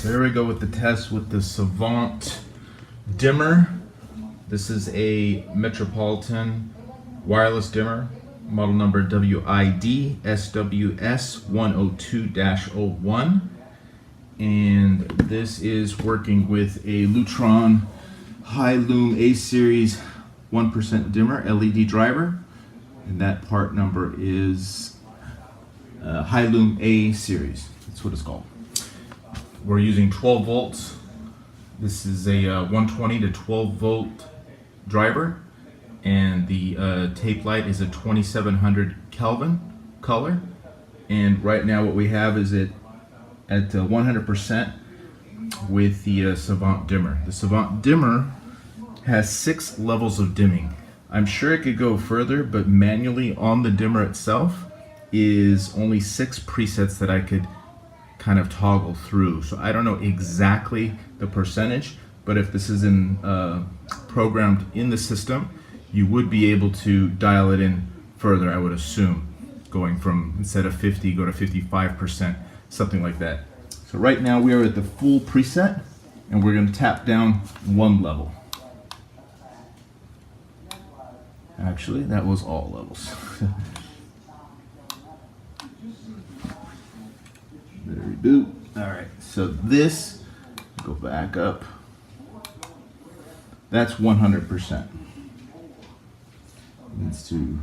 So here we go with the test with the Savant dimmer. This is a Metropolitan wireless dimmer, model number WID SWS102-01. And this is working with a Lutron Hi-Lume A series 1% dimmer LED driver. And that part number is Hi-Lume A series. That's what it's called. We're using 12 volts. This is a 120 to 12 volt driver, and the tape light is a 2700 Kelvin color. And right now what we have is it at 100% with the Savant dimmer. The Savant dimmer has 6 levels of dimming. I'm sure it could go further, but manually on the dimmer itself is only 6 presets that I could kind of toggle through. So I don't know exactly the percentage, but if this is programmed in the system, you would be able to dial it in further, I would assume, going from, instead of 50, go to 55%, something like that. So right now we are at the full preset, and we're going to tap down 1 level. Actually, that was all levels. There we boot. Alright, so this, go back up. That's 100%. Needs to,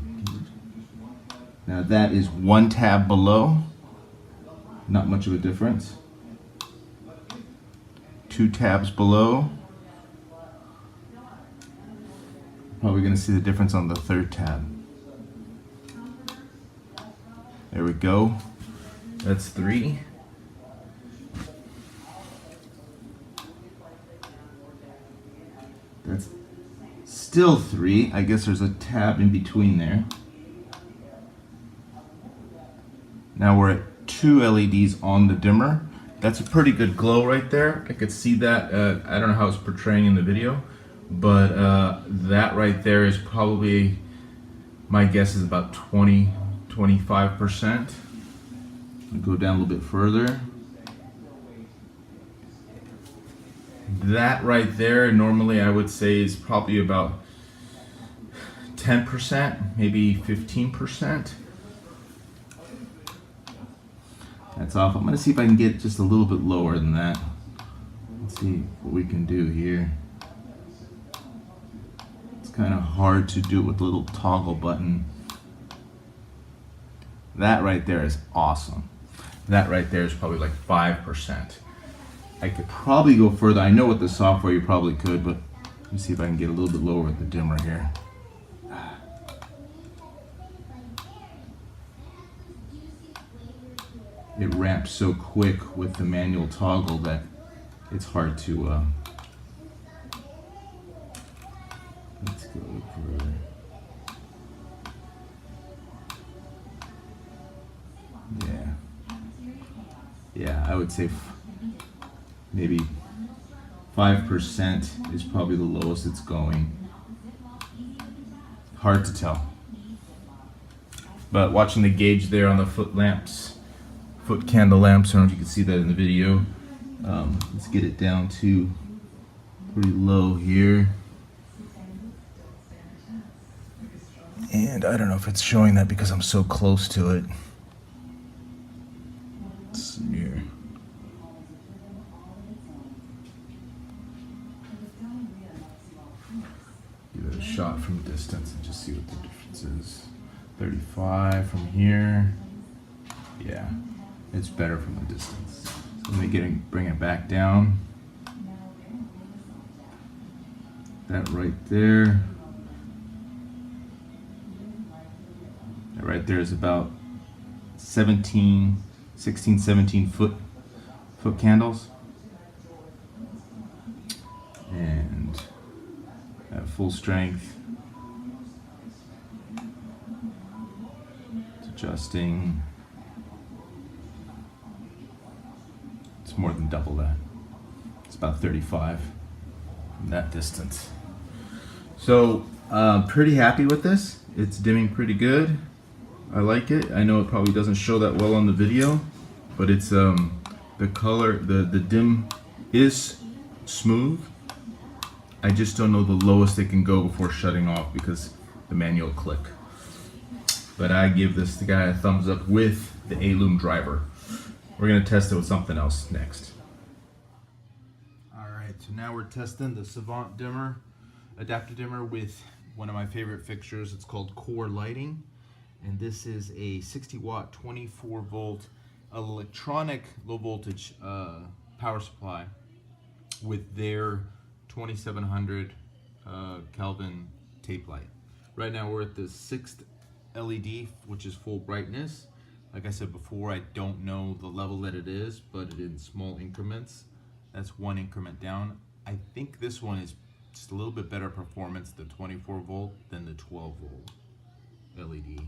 now that is 1 tab below. Not much of a difference. 2 tabs below. Probably going to see the difference on the 3rd tab. There we go. That's 3. That's still 3. I guess there's a tab in between there. Now we're at 2 LEDs on the dimmer. That's a pretty good glow right there. I could see that. I don't know how it's portraying in the video, but that right there is probably, my guess is about 20-25%. Go down a little bit further. That right there, normally I would say is probably about 10%, maybe 15%. That's off. I'm going to see if I can get just a little bit lower than that. Let's see what we can do here. It's kind of hard to do it with the little toggle button. That right there is awesome. That right there is probably like 5%. I could probably go further. I know with the software you probably could, but let me see if I can get a little bit lower with the dimmer here. It ramps so quick with the manual toggle that it's hard to let's go further. Yeah, I would say maybe 5% is probably the lowest it's going. Hard to tell. But watching the gauge there on the foot lamps, foot candle lamps, I don't know if you can see that in the video. Let's get it down to pretty low here. And I don't know if it's showing that because I'm so close to it. Let's see here. Give it a shot from distance and just see what the difference is. 35 from here. Yeah, it's better from a distance. So let me bring it back down. That right there. That right there is about 16, 17 foot candles. And at full strength, it's adjusting. It's more than double that. It's about 35 from that distance. So pretty happy with this. It's dimming pretty good. I like it. I know it probably doesn't show that well on the video, but it's the The color, the dim is smooth. I just don't know the lowest it can go before shutting off because the manual click. But I give this guy a thumbs up with the A-Lume driver. We're gonna test it with something else next. All right, so now we're testing the Savant dimmer, adaptive dimmer with one of my favorite fixtures. It's called Core Lighting. And this is a 60 watt, 24 volt electronic low voltage power supply with their 2700 Kelvin tape light. Right now we're at the 6th LED, which is full brightness. Like I said before, I don't know the level that it is, but it in small increments. That's one increment down. I think this one is just a little bit better performance, the 24 volt, than the 12 volt LED.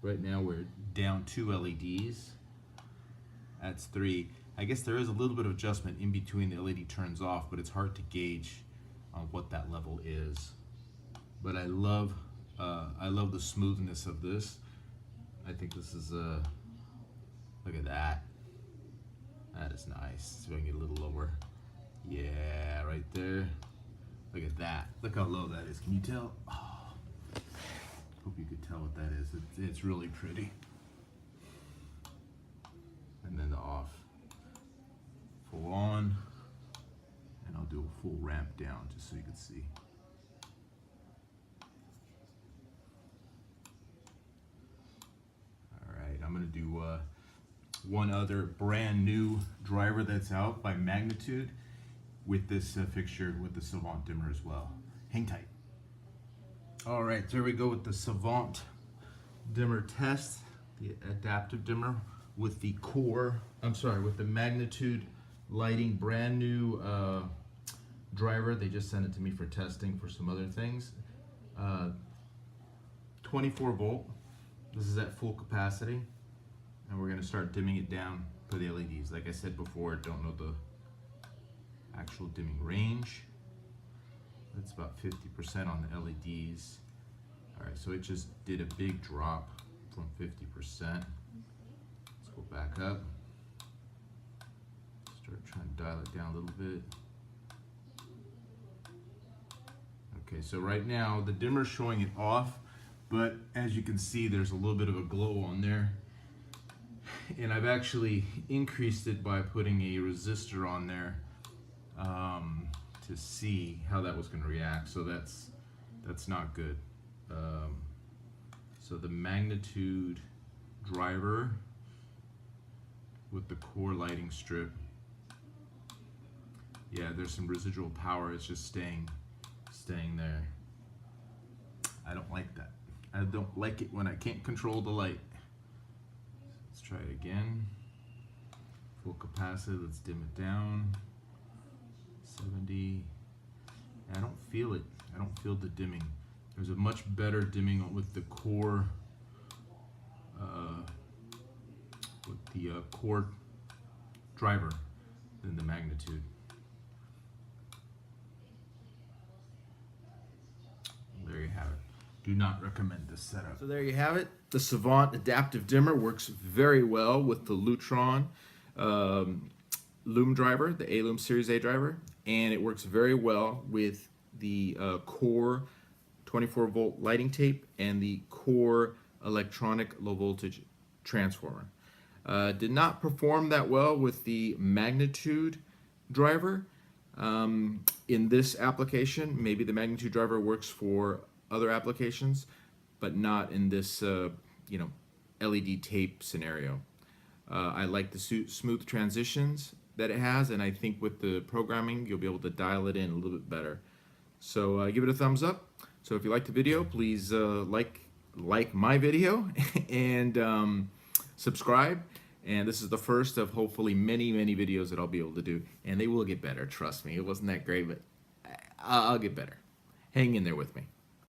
Right now we're down 2 LEDs. That's 3. I guess there is a little bit of adjustment in between the LED turns off, but it's hard to gauge on what that level is. But I love the smoothness of this. I think this is look at that. That is nice. So I can get a little lower. Yeah, right there. Look at that. Look how low that is. Can you tell? Oh, hope you could tell what that is. It's really pretty. And then the off. Full on. And I'll do a full ramp down just so you can see. I'm going to do one other brand new driver that's out by Magnitude with this fixture with the Savant dimmer as well. Hang tight. All right, so here we go with the Savant dimmer test, the adaptive dimmer with the with the Magnitude Lighting brand new driver. They just sent it to me for testing for some other things. 24 volt. This is at full capacity, and we're going to start dimming it down for the LEDs. Like I said before, I don't know the actual dimming range. That's about 50% on the LEDs. All right, so it just did a big drop from 50%. Let's go back up. Start trying to dial it down a little bit. Okay, so right now the dimmer's showing it off, but as you can see, there's a little bit of a glow on there. And I've actually increased it by putting a resistor on there to see how that was going to react. So that's not good. So the Magnitude driver with the Core lighting strip, yeah, there's some residual power. It's just staying there. I don't like that. I don't like it when I can't control the light. Let's try it again. Full capacity, let's dim it down. 70. I don't feel it. I don't feel the dimming. There's a much better dimming with the Core, Core driver than the Magnitude. There you have it. Do not recommend this setup. So there you have it. The Savant adaptive dimmer works very well with the Lutron Lume driver, the A-Lume Series A driver, and it works very well with the Core 24 volt lighting tape and the Core electronic low voltage transformer. Did not perform that well with the Magnitude driver. In this application, maybe the Magnitude driver works for other applications, but not in this LED tape scenario. I like the smooth transitions that it has, and I think with the programming you'll be able to dial it in a little bit better. So give it a thumbs up. So if you liked the video, please like my video and subscribe. And this is the first of hopefully many videos that I'll be able to do, and they will get better, trust me. It wasn't that great, but I'll get better. Hang in there with me.